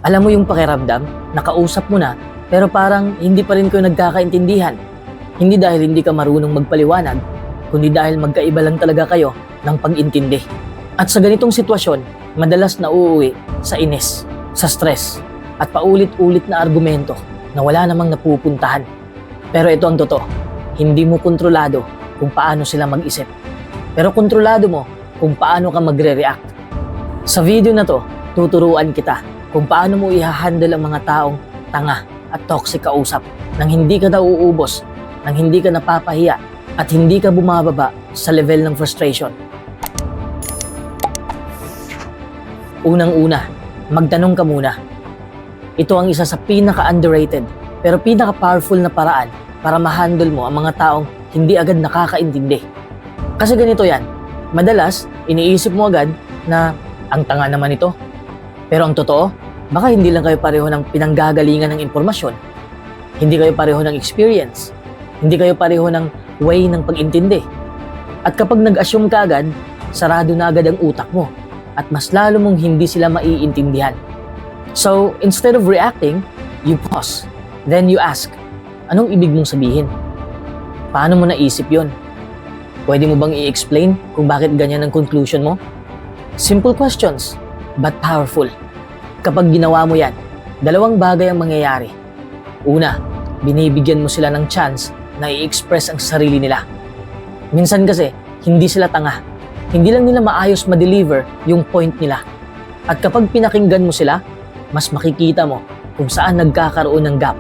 Alam mo yung pakiramdam, nakausap mo na, pero parang hindi pa rin kayo nagkakaintindihan. Hindi dahil hindi ka marunong magpaliwanag, kundi dahil magkaiba lang talaga kayo ng pag-intindi. At sa ganitong sitwasyon, madalas na uuwi sa inis, sa stress, at paulit-ulit na argumento na wala namang napupuntahan. Pero ito ang totoo, hindi mo kontrolado kung paano sila mag-isip. Pero kontrolado mo kung paano ka magre-react. Sa video na to, tuturuan kita kung paano mo i-handle ang mga taong tanga at toxic kausap nang hindi ka daw uubos, nang hindi ka napapahiya at hindi ka bumababa sa level ng frustration. Unang-una, magtanong ka muna. Ito ang isa sa pinaka-underrated pero pinaka-powerful na paraan para ma-handle mo ang mga taong hindi agad nakakaintindi. Kasi ganito yan, madalas iniisip mo agad na ang tanga naman ito. Pero ang totoo, baka hindi lang kayo pareho ng pinanggagalingan ng impormasyon. Hindi kayo pareho ng experience. Hindi kayo pareho ng way ng pag-intindi. At kapag nag-assume ka agad, sarado na agad ang utak mo at mas lalo mong hindi sila maiintindihan. So, instead of reacting, you pause. Then you ask, anong ibig mong sabihin? Paano mo naisip yon? Pwede mo bang i-explain kung bakit ganyan ang conclusion mo? Simple questions, but powerful. Kapag ginawa mo yan, dalawang bagay ang mangyayari. Una, binibigyan mo sila ng chance na i-express ang sarili nila. Minsan kasi, hindi sila tanga. Hindi lang nila maayos ma-deliver yung point nila. At kapag pinakinggan mo sila, mas makikita mo kung saan nagkakaroon ng gap.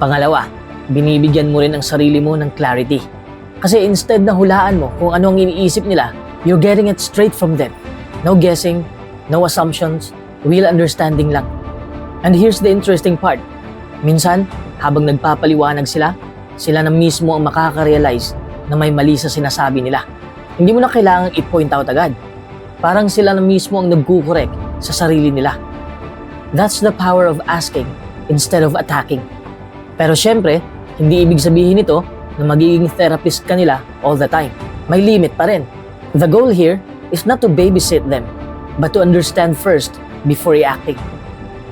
Pangalawa, binibigyan mo rin ang sarili mo ng clarity. Kasi instead na hulaan mo kung ano ang iniisip nila, you're getting it straight from them. No guessing, no assumptions, real understanding lang. And here's the interesting part. Minsan, habang nagpapaliwanag sila, sila na mismo ang makaka-realize na may mali sa sinasabi nila. Hindi mo na kailangang i-point out agad. Parang sila na mismo ang nagkukorek sa sarili nila. That's the power of asking instead of attacking. Pero syempre, hindi ibig sabihin nito na magiging therapist ka nila all the time. May limit pa rin. The goal here is not to babysit them, but to understand first before reacting.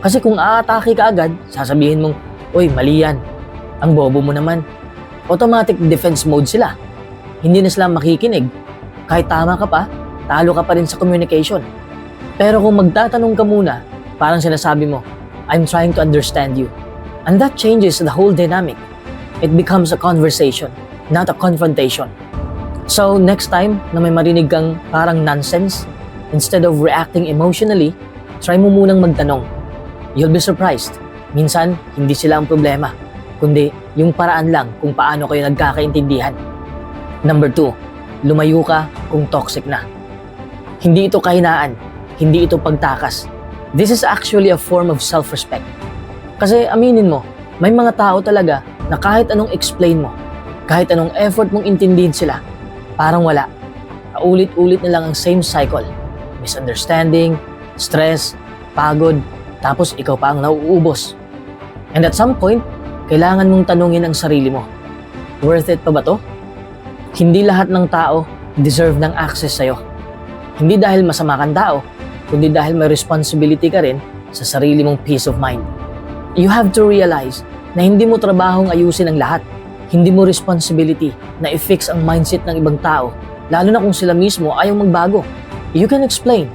Kasi kung aatake ka agad, sasabihin mong, "Uy, mali yan. Ang bobo mo naman." Automatic defense mode sila. Hindi na sila makikinig. Kahit tama ka pa, talo ka pa rin sa communication. Pero kung magtatanong ka muna, parang sinasabi mo, "I'm trying to understand you." And that changes the whole dynamic. It becomes a conversation, not a confrontation. So next time na may marinig kang parang nonsense, instead of reacting emotionally, try mo munang magtanong. You'll be surprised. Minsan, hindi sila ang problema, kundi yung paraan lang kung paano kayo nagkakaintindihan. Number 2, lumayo ka kung toxic na. Hindi ito kahinaan, hindi ito pagtakas. This is actually a form of self-respect. Kasi aminin mo, may mga tao talaga na kahit anong explain mo, kahit anong effort mong intindihin sila, parang wala. Paulit-ulit na lang ang same cycle. Misunderstanding, stress, pagod, tapos ikaw pa ang nauubos. And at some point, kailangan mong tanungin ang sarili mo. Worth it pa ba to? Hindi lahat ng tao deserve ng access sa'yo. Hindi dahil masama kang tao, kundi dahil may responsibility ka rin sa sarili mong peace of mind. You have to realize na hindi mo trabahong ayusin ang lahat. Hindi mo responsibility na i-fix ang mindset ng ibang tao, lalo na kung sila mismo ayaw magbago. You can explain,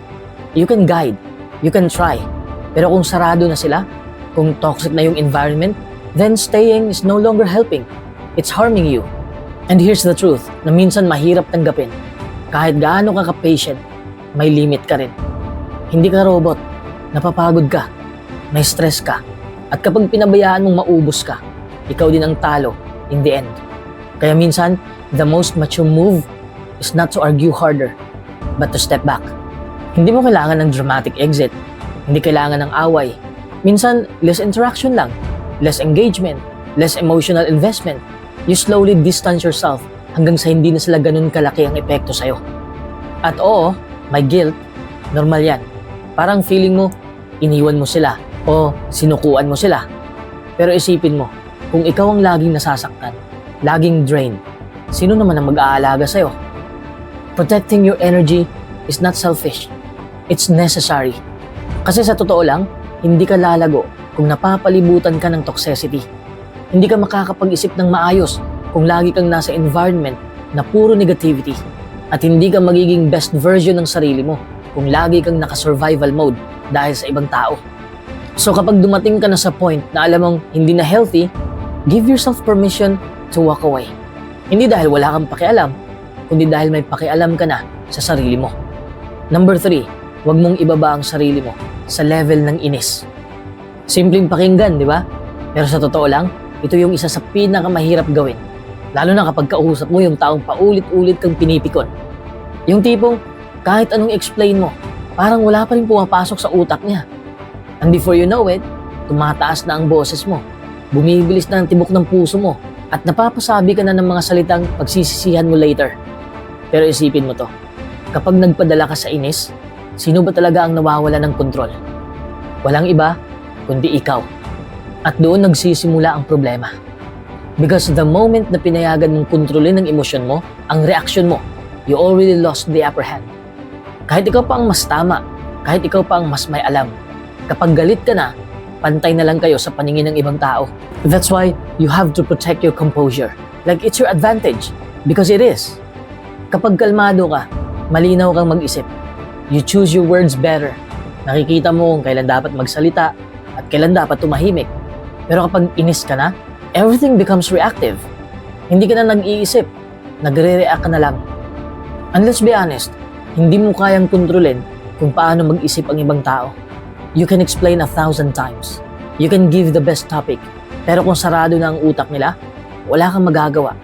you can guide, you can try. Pero kung sarado na sila, kung toxic na yung environment, then staying is no longer helping. It's harming you. And here's the truth, na minsan mahirap tanggapin. Kahit gaano ka ka-patient, may limit ka rin. Hindi ka robot, napapagod ka, may stress ka. At kapag pinabayaan mong maubos ka, ikaw din ang talo in the end. Kaya minsan, the most mature move is not to argue harder, but to step back. Hindi mo kailangan ng dramatic exit. Hindi kailangan ng away. Minsan, less interaction lang, less engagement, less emotional investment. You slowly distance yourself hanggang sa hindi na sila ganun kalaki ang epekto sa'yo. At oo, may guilt. Normal yan. Parang feeling mo, iniwan mo sila o sinukuan mo sila. Pero isipin mo, kung ikaw ang laging nasasaktan, laging drained, sino naman ang mag-aalaga sa'yo? Protecting your energy is not selfish. It's necessary. Kasi sa totoo lang, hindi ka lalago kung napapalibutan ka ng toxicity. Hindi ka makakapag-isip ng maayos kung lagi kang nasa environment na puro negativity. At hindi ka magiging best version ng sarili mo kung lagi kang naka-survival mode dahil sa ibang tao. So kapag dumating ka na sa point na alam mong hindi na healthy, give yourself permission to walk away. Hindi dahil wala kang pakialam, kundi dahil may pakialam ka na sa sarili mo. Number 3, huwag mong ibaba ang sarili mo sa level ng inis. Simpleng pakinggan, di ba? Pero sa totoo lang, ito yung isa sa pinakamahirap gawin. Lalo na kapag kausap mo yung taong paulit-ulit kang pinipikon. Yung tipong kahit anong explain mo, parang wala pa rin pumapasok sa utak niya. And before you know it, tumataas na ang boses mo, bumibilis na ang tibok ng puso mo, at napapasabi ka na ng mga salitang pagsisisihan mo later. Pero isipin mo to, kapag nagpadala ka sa inis, sino ba talaga ang nawawala ng kontrol? Walang iba, kundi ikaw. At doon nagsisimula ang problema. Because the moment na pinayagan mong kontrolin ang emosyon mo, ang reaksyon mo, you already lost the upper hand. Kahit ikaw pa ang mas tama, kahit ikaw pa ang mas may alam, kapag galit ka na, pantay na lang kayo sa paningin ng ibang tao. That's why you have to protect your composure. Like it's your advantage. Because it is. Kapag kalmado ka, malinaw kang mag-isip. You choose your words better. Nakikita mo kung kailan dapat magsalita at kailan dapat tumahimik. Pero kapag inis ka na, everything becomes reactive. Hindi ka na nag-iisip. Nagre-react ka na lang. And let's be honest, hindi mo kayang kontrolin kung paano mag-isip ang ibang tao. You can explain 1,000 times. You can give the best topic. Pero kung sarado na ang utak nila, wala kang magagawa.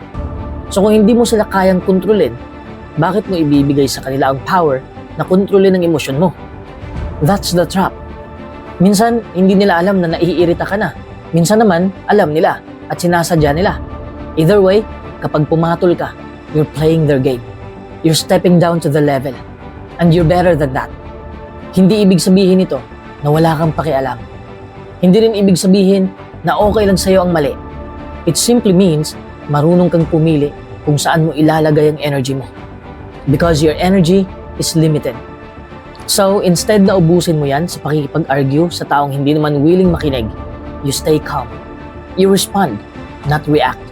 So kung hindi mo sila kayang kontrolin, bakit mo ibibigay sa kanila ang power na kontrolin ang emosyon mo? That's the trap. Minsan, hindi nila alam na naiirita ka na. Minsan naman, alam nila at sinasadya nila. Either way, kapag pumatol ka, you're playing their game. You're stepping down to the level. And you're better than that. Hindi ibig sabihin ito na wala kang pakialam. Hindi rin ibig sabihin na okay lang sa'yo ang mali. It simply means marunong kang pumili kung saan mo ilalagay ang energy mo. Because your energy is limited. So, instead na ubusin mo yan sa pakikipag-argue sa taong hindi naman willing makinig, you stay calm. You respond, not react.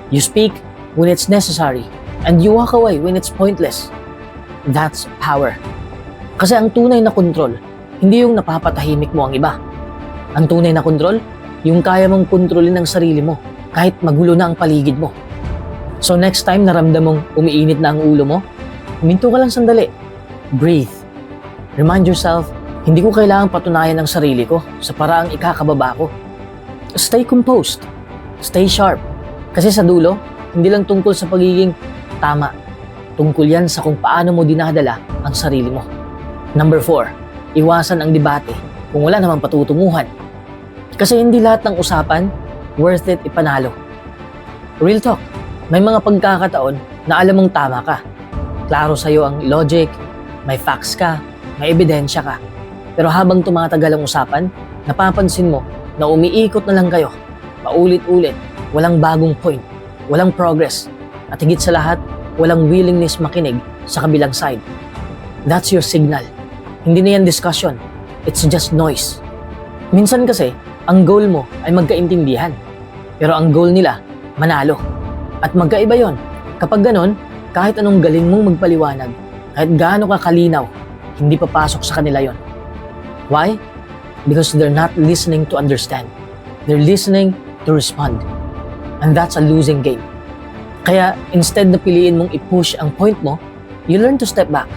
You speak when it's necessary, and you walk away when it's pointless. That's power. Kasi ang tunay na kontrol, hindi yung napapatahimik mo ang iba. Ang tunay na kontrol, yung kaya mong kontrolin ang sarili mo, kahit magulo na ang paligid mo. So next time naramdam mong umiinit na ang ulo mo, huminto ka lang sandali. Breathe. Remind yourself, hindi ko kailangang patunayan ang sarili ko sa paraang ikakababa ko. Stay composed. Stay sharp. Kasi sa dulo, hindi lang tungkol sa pagiging tama. Tungkol yan sa kung paano mo dinadala ang sarili mo. Number 4, iwasan ang debate kung wala namang patutunguhan. Kasi hindi lahat ng usapan worth it ipanalo. Real talk, may mga pagkakataon na alam mong tama ka. Klaro sa'yo ang logic, may facts ka, may ebidensya ka. Pero habang tumatagal ang usapan, napapansin mo na umiikot na lang kayo, paulit-ulit, walang bagong point, walang progress, at higit sa lahat, walang willingness makinig sa kabilang side. That's your signal. Hindi na yan discussion. It's just noise. Minsan kasi, ang goal mo ay magkaintindihan. Pero ang goal nila, manalo. At magkaiba yon. Kapag ganon, kahit anong galing mong magpaliwanag, kahit gaano ka kalinaw, hindi papasok sa kanila yon. Why? Because they're not listening to understand. They're listening to respond. And that's a losing game. Kaya instead na piliin mong i-push ang point mo, you learn to step back.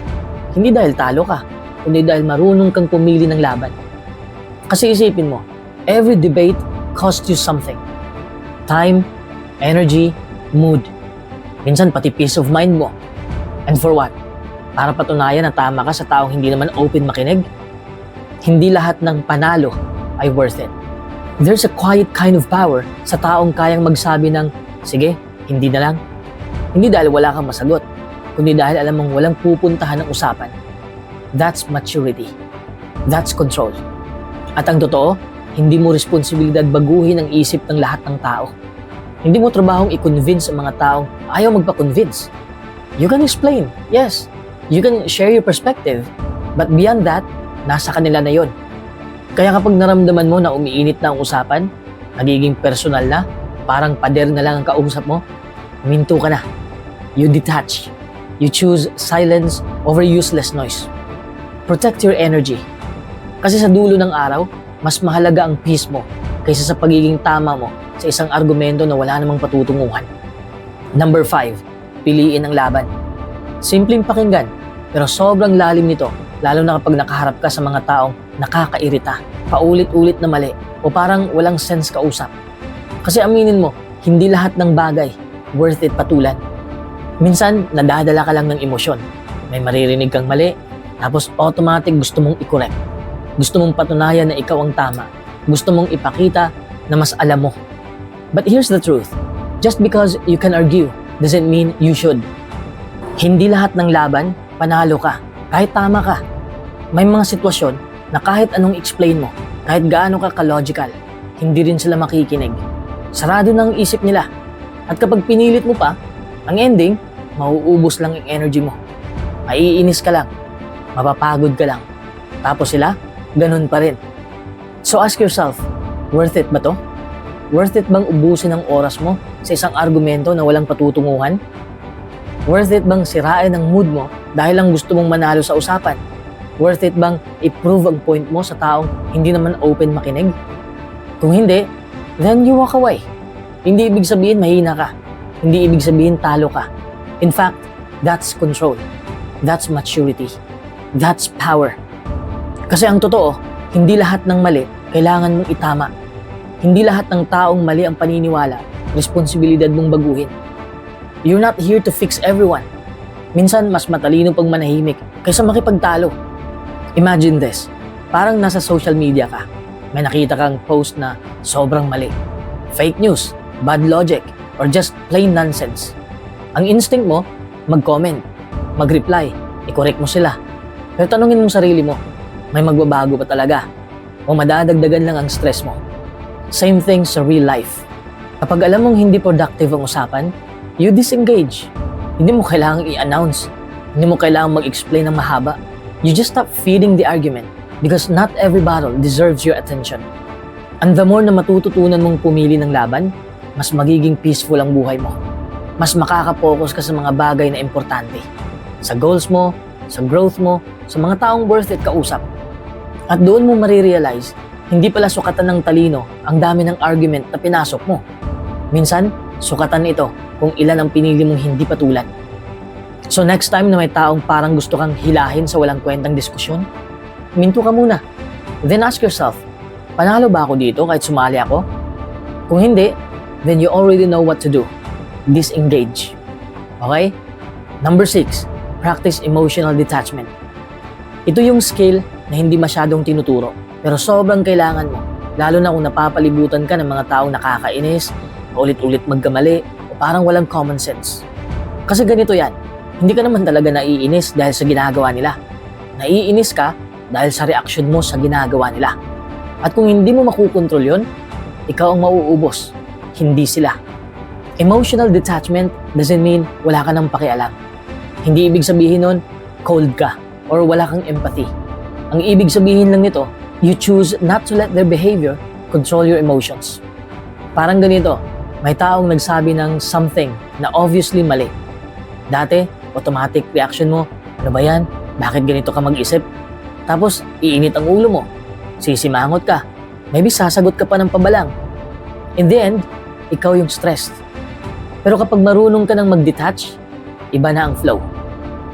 Hindi dahil talo ka, kundi dahil marunong kang pumili ng laban. Kasi isipin mo, every debate costs you something. Time, energy, mood. Minsan pati peace of mind mo. And for what? Para patunayan na tama ka sa taong hindi naman open makinig? Hindi lahat ng panalo ay worth it. There's a quiet kind of power sa taong kayang magsabi ng, sige, hindi na lang. Hindi dahil wala kang masagot, kundi dahil alam mong walang pupuntahan ng usapan. That's maturity. That's control. At ang totoo, hindi mo responsibilidad baguhin ang isip ng lahat ng tao. Hindi mo trabahong i-convince ang mga taong ayaw magpa-convince. You can explain, yes. You can share your perspective. But beyond that, nasa kanila na yon. Kaya kapag naramdaman mo na umiinit na ang usapan, nagiging personal na, parang pader na lang ang kausap mo, huminto ka na. You detach. You choose silence over useless noise. Protect your energy. Kasi sa dulo ng araw, mas mahalaga ang peace mo kaysa sa pagiging tama mo sa isang argumento na wala namang patutunguhan. Number 5, piliin ang laban. Simpleng pakinggan, pero sobrang lalim nito, lalo na kapag nakaharap ka sa mga taong nakakairita, paulit-ulit na mali, o parang walang sense kausap. Kasi aminin mo, hindi lahat ng bagay worth it patulan. Minsan, nadadala ka lang ng emosyon. May maririnig kang mali, tapos automatic gusto mong i-correct. Gusto mong patunayan na ikaw ang tama. Gusto mong ipakita na mas alam mo. But here's the truth. Just because you can argue doesn't mean you should. Hindi lahat ng laban, panalo ka. Kahit tama ka. May mga sitwasyon na kahit anong explain mo, kahit gaano ka ka-logical, hindi rin sila makikinig. Sarado na ang isip nila. At kapag pinilit mo pa, ang ending, mauubos lang yung energy mo. Maiinis ka lang. Mapapagod ka lang. Tapos sila, ganun pa rin. So ask yourself, worth it ba to? Worth it bang ubusin ang oras mo sa isang argumento na walang patutunguhan? Worth it bang sirain ang mood mo dahil lang gusto mong manalo sa usapan? Worth it bang i-prove ang point mo sa taong hindi naman open makinig? Kung hindi, then you walk away. Hindi ibig sabihin mahina ka. Hindi ibig sabihin talo ka. In fact, that's control. That's maturity. That's power. Kasi ang totoo, hindi lahat ng mali kailangan mong itama. Hindi lahat ng taong mali ang paniniwala, responsibilidad mong baguhin. You're not here to fix everyone. Minsan, mas matalino pag manahimik kaysa makipagtalo. Imagine this, parang nasa social media ka. May nakita kang post na sobrang mali. Fake news, bad logic, or just plain nonsense. Ang instinct mo, mag-comment, mag-reply, i-correct mo sila. Pero tanungin mo sarili mo, may magbabago ba talaga? O madadagdagan lang ang stress mo? Same thing sa real life. Kapag alam mong hindi productive ang usapan, you disengage. Hindi mo kailangang i-announce. Hindi mo kailangang mag-explain ng mahaba. You just stop feeding the argument because not every battle deserves your attention. And the more na matututunan mong pumili ng laban, mas magiging peaceful ang buhay mo. Mas makaka-focus ka sa mga bagay na importante. Sa goals mo, sa growth mo, sa mga taong worth it kausap. At doon mo marirealize, hindi pala sukatan ng talino ang dami ng argument na pinasok mo. Minsan, sukatan ito kung ilan ang pinili mong hindi patulan. So next time na may taong parang gusto kang hilahin sa walang kwentang diskusyon, minto ka muna. Then ask yourself, panalo ba ako dito kahit sumali ako? Kung hindi, then you already know what to do. Disengage. Okay? Number 6, practice emotional detachment. Ito yung skill na hindi masyadong tinuturo, pero sobrang kailangan mo, lalo na kung napapalibutan ka ng mga taong nakakainis, ulit-ulit magkamali, o parang walang common sense. Kasi ganito yan, hindi ka naman talaga naiinis dahil sa ginagawa nila. Naiinis ka dahil sa reaksyon mo sa ginagawa nila. At kung hindi mo makukontrol yun, ikaw ang mauubos, hindi sila. Emotional detachment doesn't mean wala ka nang pakialam. Hindi ibig sabihin nun, cold ka or wala kang empathy. Ang ibig sabihin lang nito, you choose not to let their behavior control your emotions. Parang ganito, may taong nagsabi ng something na obviously mali. Dati, automatic reaction mo, ano ba yan? Bakit ganito ka mag-isip? Tapos, iinit ang ulo mo. Sisimangot ka. Maybe sasagot ka pa ng pabalang. In the end, ikaw yung stressed. Pero kapag marunong ka nang mag-detach, iba na ang flow.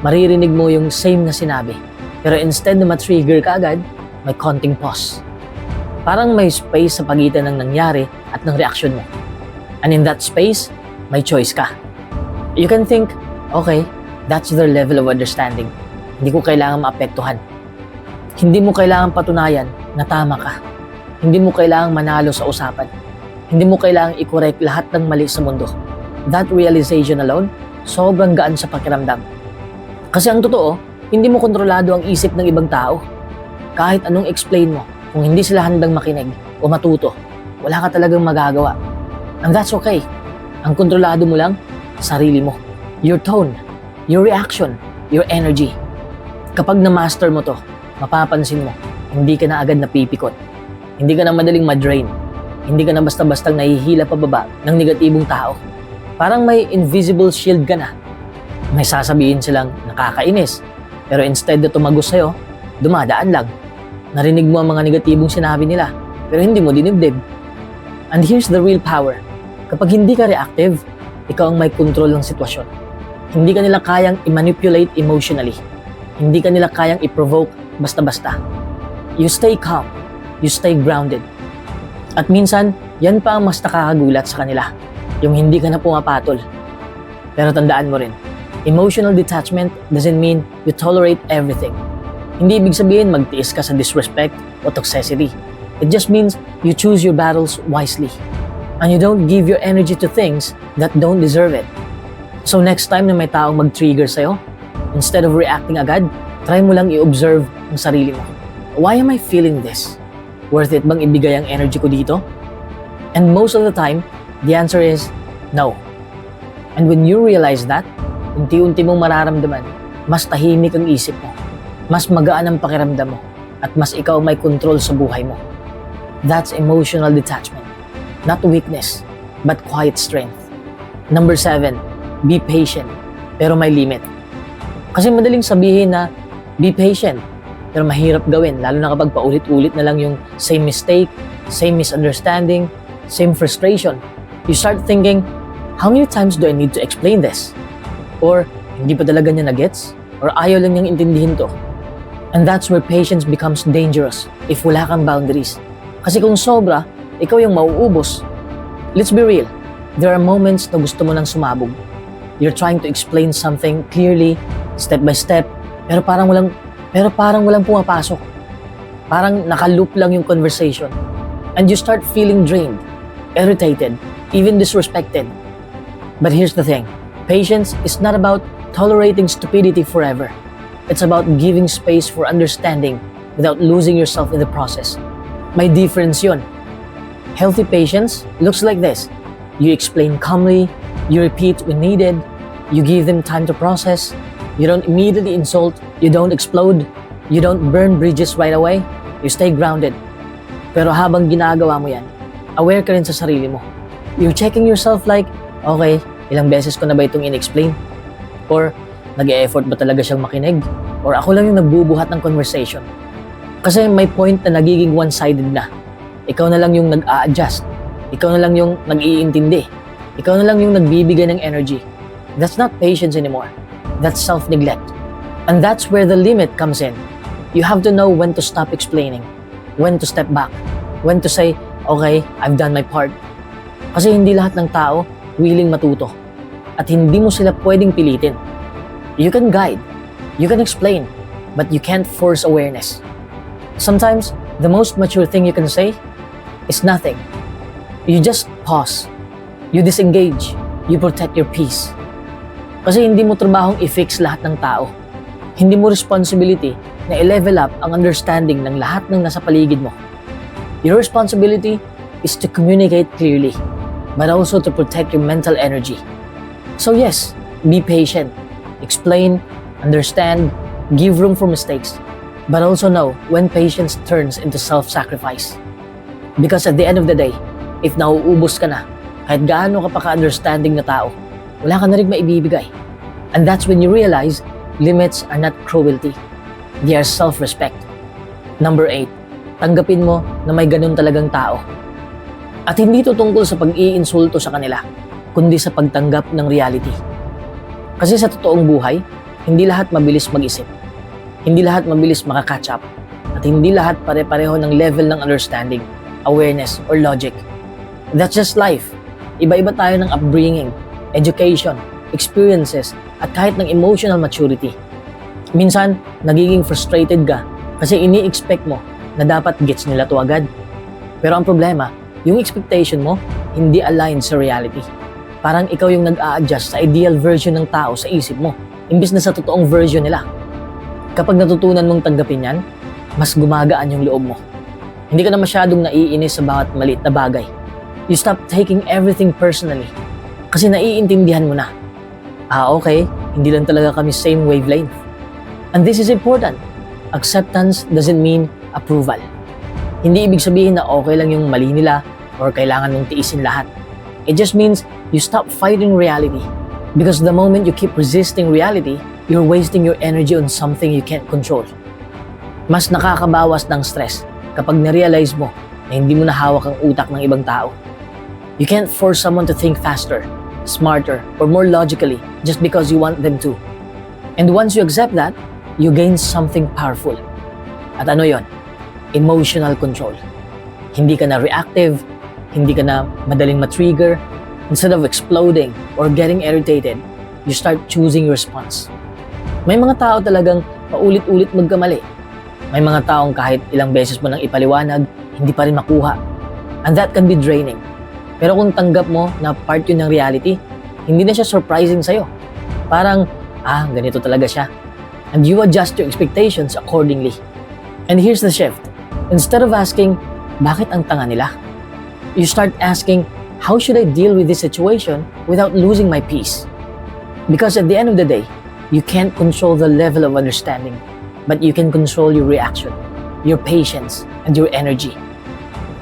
Maririnig mo yung same na sinabi. Pero instead na ma-trigger ka agad, may konting pause. Parang may space sa pagitan ng nangyari at ng reaksyon mo. And in that space, may choice ka. You can think, okay, that's their level of understanding. Hindi ko kailangan maapektuhan. Hindi mo kailangan patunayan na tama ka. Hindi mo kailangan manalo sa usapan. Hindi mo kailangan i-correct lahat ng mali sa mundo. That realization alone, sobrang gaan sa pakiramdam. Kasi ang totoo, hindi mo kontrolado ang isip ng ibang tao. Kahit anong explain mo, kung hindi sila handang makinig o matuto, wala ka talagang magagawa. And that's okay. Ang kontrolado mo lang, sarili mo. Your tone, your reaction, your energy. Kapag na-master mo to, mapapansin mo, hindi ka na agad napipikot. Hindi ka na madaling ma-drain. Hindi ka na basta-bastang nahihila pababa ng negatibong tao. Parang may invisible shield ka na. May sasabihin silang nakakainis, pero instead na tumagos sa'yo, dumadaan lang. Narinig mo ang mga negatibong sinabi nila, pero hindi mo dinibdib. And here's the real power. Kapag hindi ka reactive, ikaw ang may control ng sitwasyon. Hindi ka nila kayang i-manipulate emotionally. Hindi ka nila kayang i-provoke basta-basta. You stay calm. You stay grounded. At minsan, yan pa ang mas nakakagulat sa kanila. Yung hindi ka na pumapatol. Pero tandaan mo rin, emotional detachment doesn't mean you tolerate everything. Hindi ibig sabihin magtiis ka sa disrespect o toxicity. It just means you choose your battles wisely. And you don't give your energy to things that don't deserve it. So next time na may taong mag-trigger sa'yo, instead of reacting agad, try mo lang i-observe ang sarili mo. Why am I feeling this? Worth it bang ibigay ang energy ko dito? And most of the time, the answer is no. And when you realize that, unti-unti mong mararamdaman, mas tahimik ang isip mo, mas magaan ang pakiramdam mo, at mas ikaw may control sa buhay mo. That's emotional detachment. Not weakness, but quiet strength. Number 7, be patient, pero may limit. Kasi madaling sabihin na, be patient, pero mahirap gawin, lalo na kapag paulit-ulit na lang yung same mistake, same misunderstanding, same frustration. You start thinking, how many times do I need to explain this? Or, hindi pa talaga niya na-gets? Or ayaw lang niyang intindihin to? And that's where patience becomes dangerous if wala kang boundaries. Kasi kung sobra, ikaw yung mauubos. Let's be real. There are moments na gusto mo nang sumabog. You're trying to explain something clearly, step by step, pero parang walang pumapasok. Parang naka-loop lang yung conversation. And you start feeling drained, irritated, even disrespected. But here's the thing. Patience is not about tolerating stupidity forever. It's about giving space for understanding without losing yourself in the process. May difference yun. Healthy patience looks like this. You explain calmly, you repeat when needed, you give them time to process, you don't immediately insult, you don't explode, you don't burn bridges right away, you stay grounded. Pero habang ginagawa mo yan, aware ka rin sa sarili mo. You're checking yourself like, okay, ilang beses ko na ba itong in-explain? Or, nag-e-effort ba talaga siyang makinig? Or ako lang yung nagbubuhat ng conversation? Kasi may point na nagiging one-sided na. Ikaw na lang yung nag-a-adjust. Ikaw na lang yung nag-iintindi. Ikaw na lang yung nagbibigay ng energy. That's not patience anymore. That's self-neglect. And that's where the limit comes in. You have to know when to stop explaining, when to step back, when to say, okay, I've done my part. Kasi hindi lahat ng tao willing matuto. At hindi mo sila pwedeng pilitin. You can guide, you can explain, but you can't force awareness. Sometimes, the most mature thing you can say is nothing. You just pause. You disengage. You protect your peace. Kasi hindi mo trabahong i-fix lahat ng tao. Hindi mo responsibility na i-level up ang understanding ng lahat ng nasa paligid mo. Your responsibility is to communicate clearly, but also to protect your mental energy. So yes, be patient. Explain, understand, give room for mistakes, but also know when patience turns into self-sacrifice. Because at the end of the day, if nauubos ka na, kahit gaano ka pa ka-understanding na tao, wala ka na rin maibibigay. And that's when you realize limits are not cruelty. They are self-respect. Number 8, tanggapin mo na may ganun talagang tao. At hindi ito tungkol sa pag-iinsulto sa kanila, kundi sa pagtanggap ng reality. Kasi sa totoong buhay, hindi lahat mabilis mag-isip. Hindi lahat mabilis makaka-catch up. At hindi lahat pare-pareho ng level ng understanding, awareness, or logic. That's just life. Iba-iba tayo ng upbringing, education, experiences, at kahit ng emotional maturity. Minsan, nagiging frustrated ka kasi ini-expect mo na dapat gets nila to agad. Pero ang problema, yung expectation mo, hindi aligned sa reality. Parang ikaw yung nag-a-adjust sa ideal version ng tao sa isip mo, imbis na sa totoong version nila. Kapag natutunan mong tanggapin yan, mas gumagaan yung loob mo. Hindi ka na masyadong naiinis sa bawat maliit na bagay. You stop taking everything personally. Kasi naiintindihan mo na. Okay, hindi lang talaga kami same wavelength. And this is important. Acceptance doesn't mean approval. Hindi ibig sabihin na okay lang yung mali nila or kailangan mong tiisin lahat. It just means you stop fighting reality. Because the moment you keep resisting reality, you're wasting your energy on something you can't control. Mas nakakabawas ng stress kapag na-realize mo na hindi mo na hawak ang utak ng ibang tao. You can't force someone to think faster, smarter, or more logically just because you want them to. And once you accept that, you gain something powerful. At ano yon? Emotional control. Hindi ka na reactive, hindi ka na madaling matrigger. Instead of exploding or getting irritated, you start choosing your response. May mga tao talagang paulit-ulit magkamali. May mga taong kahit ilang beses mo nang ipaliwanag, hindi pa rin makuha. And that can be draining. Pero kung tanggap mo na part yun ng reality, hindi na siya surprising sa'yo. Parang, ganito talaga siya. And you adjust your expectations accordingly. And here's the shift. Instead of asking, bakit ang tanga nila? You start asking, how should I deal with this situation without losing my peace? Because at the end of the day, you can't control the level of understanding, but you can control your reaction, your patience, and your energy.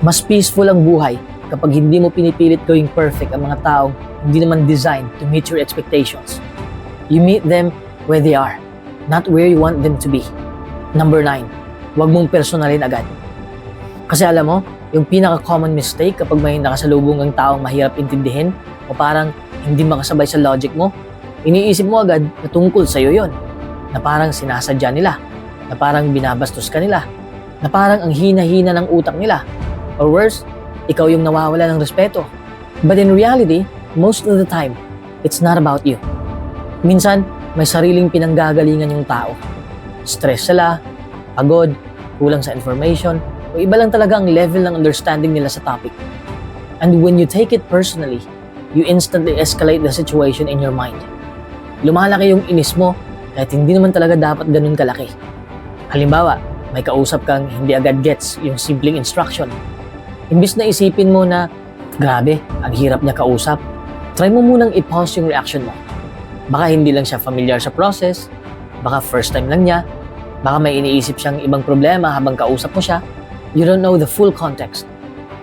Mas peaceful ang buhay kapag hindi mo pinipilit gawing perfect ang mga taong hindi naman designed to meet your expectations. You meet them where they are, not where you want them to be. Number 9, huwag mong personalin agad. Kasi alam mo, yung pinaka-common mistake kapag may nakasalubong ang taong mahirap intindihin o parang hindi makasabay sa logic mo, iniisip mo agad na tungkol sa'yo yon, na parang sinasadya nila, na parang binabastos ka nila, na parang ang hina-hina ng utak nila, or worse, ikaw yung nawawala ng respeto. But in reality, most of the time, it's not about you. Minsan, may sariling pinanggagalingan yung tao. Stress sila, pagod, kulang sa information, o iba lang talaga ang level ng understanding nila sa topic. And when you take it personally, you instantly escalate the situation in your mind. Lumalaki yung inis mo kahit hindi naman talaga dapat ganun kalaki. Halimbawa, may kausap kang hindi agad gets yung simpleng instruction. Imbis na isipin mo na, grabe, ang hirap niya kausap, try mo munang i-pause yung reaction mo. Baka hindi lang siya familiar sa process, baka first time lang niya, baka may iniisip siyang ibang problema habang kausap mo siya. You don't know the full context.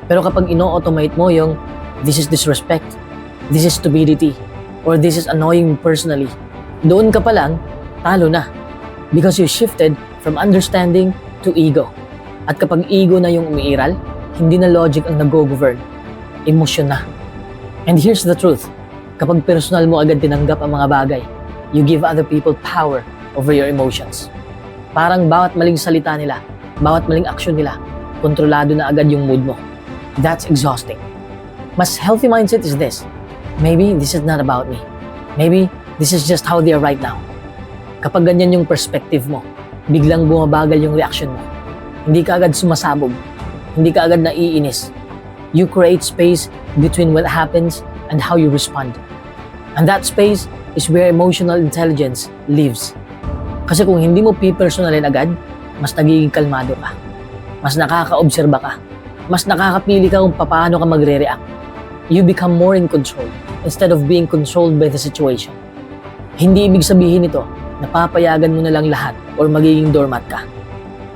Pero kapag ino-automate mo yung, this is disrespect, this is stupidity, or this is annoying me personally, doon ka pa lang, talo na. Because you shifted from understanding to ego. At kapag ego na yung umiiral, hindi na logic ang nag-go-govern. Emosyon na. And here's the truth. Kapag personal mo agad tinanggap ang mga bagay, you give other people power over your emotions. Parang bawat maling salita nila, bawat maling aksyon nila, kontrolado na agad yung mood mo. That's exhausting. Mas healthy mindset is this. Maybe this is not about me. Maybe this is just how they are right now. Kapag ganyan yung perspective mo, biglang bumabagal yung reaction mo. Hindi ka agad sumasabog. Hindi ka agad naiinis. You create space between what happens and how you respond. And that space is where emotional intelligence lives. Kasi kung hindi mo personalin agad, mas nagiging kalmado ka. Mas nakaka-obserba ka. Mas nakakapili ka kung paano ka magre-react. You become more in control instead of being controlled by the situation. Hindi ibig sabihin nito na papayagan mo na lang lahat or magiging doormat ka.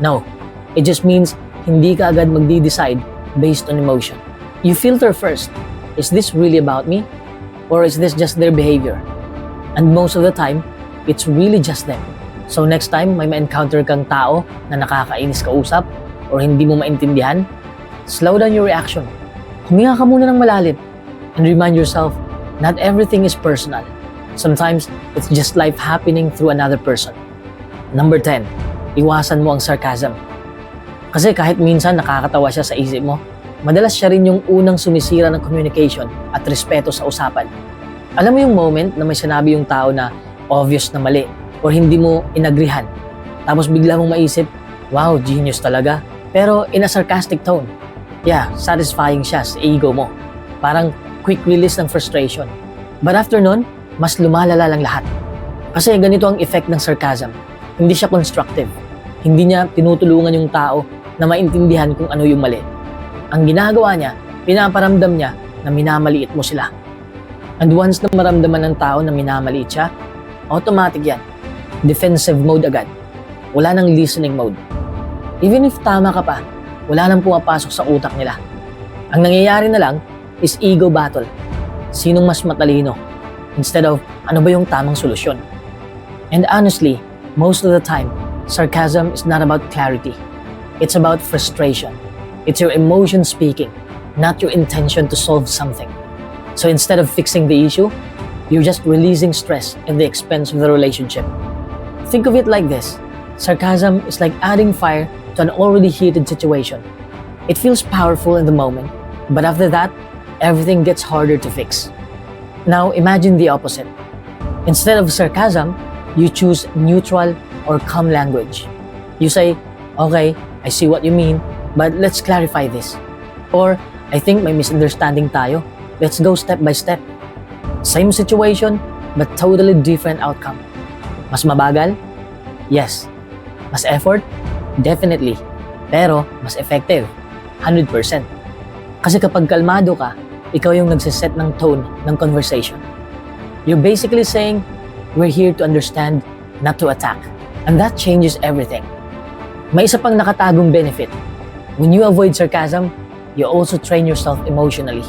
No, it just means hindi ka agad magdi-decide based on emotion. You filter first. Is this really about me? Or is this just their behavior? And most of the time, it's really just them. So next time may ma-encounter kang tao na nakakainis kausap or hindi mo maintindihan, slow down your reaction. Huminga ka muna ng malalim and remind yourself, not everything is personal. Sometimes, it's just life happening through another person. Number 10, iwasan mo ang sarcasm. Kasi kahit minsan nakakatawa siya sa isip mo, madalas siya rin yung unang sumisira ng communication at respeto sa usapan. Alam mo yung moment na may sinabi yung tao na obvious na mali or hindi mo inagrihan. Tapos bigla mong maisip, wow, genius talaga. Pero in a sarcastic tone. Yeah, satisfying siya sa ego mo. Parang quick release ng frustration. But after nun, mas lumalala lang lahat. Kasi ganito ang effect ng sarcasm. Hindi siya constructive. Hindi niya tinutulungan yung tao na maintindihan kung ano yung mali. Ang ginagawa niya, pinaparamdam niya na minamaliit mo sila. And once na maramdaman ng tao na minamaliit siya, automatic yan. Defensive mode agad. Wala nang listening mode. Even if tama ka pa, wala nang pumapasok sa utak nila. Ang nangyayari na lang is ego battle. Sinong mas matalino? Instead of, ano ba yung tamang solusyon? And honestly, most of the time, sarcasm is not about clarity. It's about frustration. It's your emotion speaking, not your intention to solve something. So instead of fixing the issue, you're just releasing stress at the expense of the relationship. Think of it like this. Sarcasm is like adding fire to an already heated situation. It feels powerful in the moment, but after that, everything gets harder to fix. Now imagine the opposite. Instead of sarcasm, you choose neutral or calm language. You say, okay, I see what you mean, but let's clarify this. Or, I think may misunderstanding tayo. Let's go step by step. Same situation, but totally different outcome. Mas mabagal? Yes. Mas effort? Definitely. Pero, mas effective? 100%. Kasi kapag kalmado ka, ikaw yung nagsiset ng tone ng conversation. You're basically saying, we're here to understand, not to attack. And that changes everything. May isa pang nakatagong benefit. When you avoid sarcasm, you also train yourself emotionally.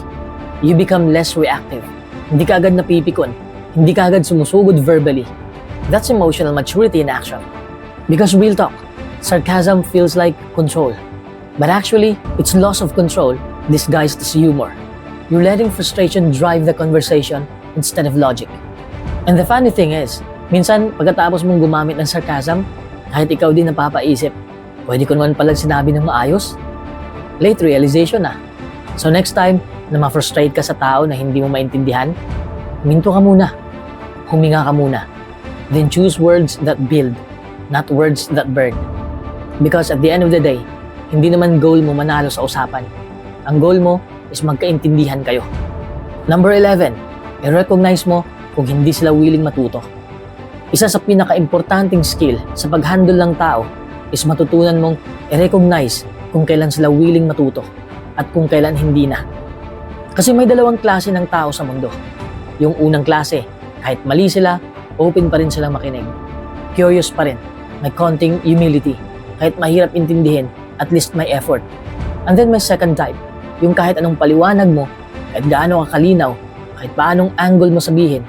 You become less reactive. Hindi ka agad napipikon. Hindi ka agad sumusugod verbally. That's emotional maturity in action. Because real talk, sarcasm feels like control. But actually, it's loss of control disguised as humor. You're letting frustration drive the conversation instead of logic. And the funny thing is, minsan pagkatapos mong gumamit ng sarcasm, kahit ikaw din napapaisip, pwede ko naman palang sinabi ng maayos. Late realization na. So next time na ma-frustrate ka sa tao na hindi mo maintindihan, huminto ka muna. Huminga ka muna. Then choose words that build, not words that burn. Because at the end of the day, hindi naman goal mo manalo sa usapan. Ang goal mo is magkaintindihan kayo. Number 11, i-recognize mo kung hindi sila willing matuto. Isa sa pinaka-importanting skill sa pag-handle ng tao is matutunan mong i-recognize kung kailan sila willing matuto at kung kailan hindi na. Kasi may dalawang klase ng tao sa mundo. Yung unang klase, kahit mali sila, open pa rin silang makinig. Curious pa rin, may konting humility, kahit mahirap intindihin, at least may effort. And then may second type, yung kahit anong paliwanag mo, kahit gaano ka kalinaw, kahit paanong angle mo sabihin,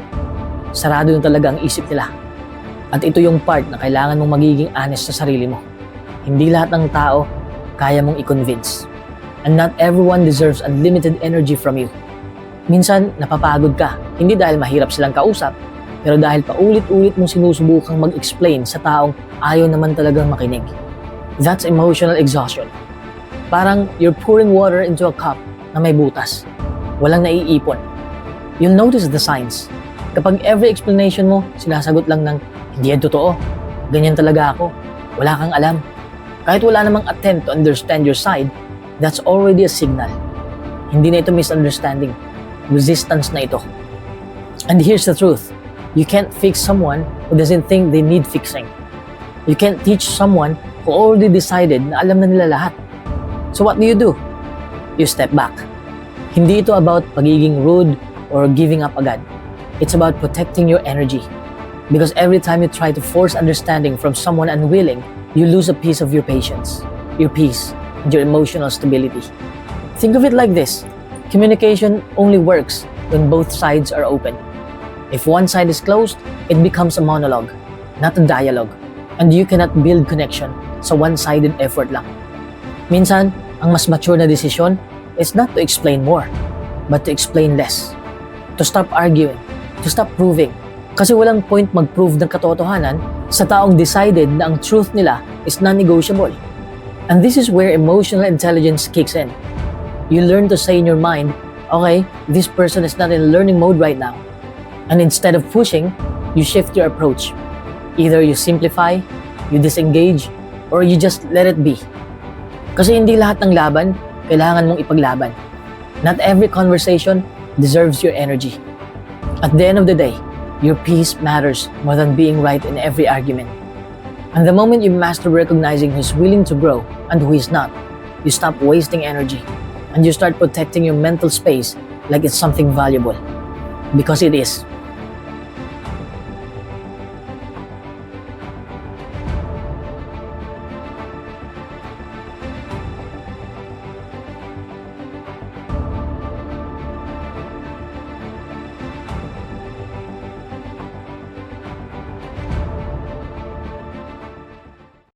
sarado na talaga ang isip nila. At ito yung part na kailangan mong magiging honest sa sarili mo. Hindi lahat ng tao kaya mong i-convince. And not everyone deserves unlimited energy from you. Minsan, napapagod ka, hindi dahil mahirap silang kausap, pero dahil paulit-ulit mong sinusubukang mag-explain sa taong ayaw naman talagang makinig. That's emotional exhaustion. Parang you're pouring water into a cup na may butas. Walang naiipon. You'll notice the signs. Kapag every explanation mo, sinasagot lang ng, hindi yan totoo. Ganyan talaga ako. Wala kang alam. Kahit wala namang attempt to understand your side, that's already a signal. Hindi na ito misunderstanding. Resistance na ito. And here's the truth. You can't fix someone who doesn't think they need fixing. You can't teach someone who already decided na alam na nila lahat. So what do? You step back. Hindi ito about pagiging rude or giving up agad. It's about protecting your energy. Because every time you try to force understanding from someone unwilling, you lose a piece of your patience, your peace, and your emotional stability. Think of it like this. Communication only works when both sides are open. If one side is closed, it becomes a monologue, not a dialogue. And you cannot build connection sa one-sided effort lang. Minsan, ang mas mature na desisyon is not to explain more, but to explain less. To stop arguing, to stop proving. Kasi walang point mag-prove ng katotohanan sa taong decided na ang truth nila is non-negotiable. And this is where emotional intelligence kicks in. You learn to say in your mind, okay, this person is not in learning mode right now. And instead of pushing, you shift your approach. Either you simplify, you disengage, or you just let it be. Kasi hindi lahat ng laban, kailangan mong ipaglaban. Not every conversation deserves your energy. At the end of the day, your peace matters more than being right in every argument. And the moment you master recognizing who's willing to grow and who is not, you stop wasting energy and you start protecting your mental space like it's something valuable. Because it is.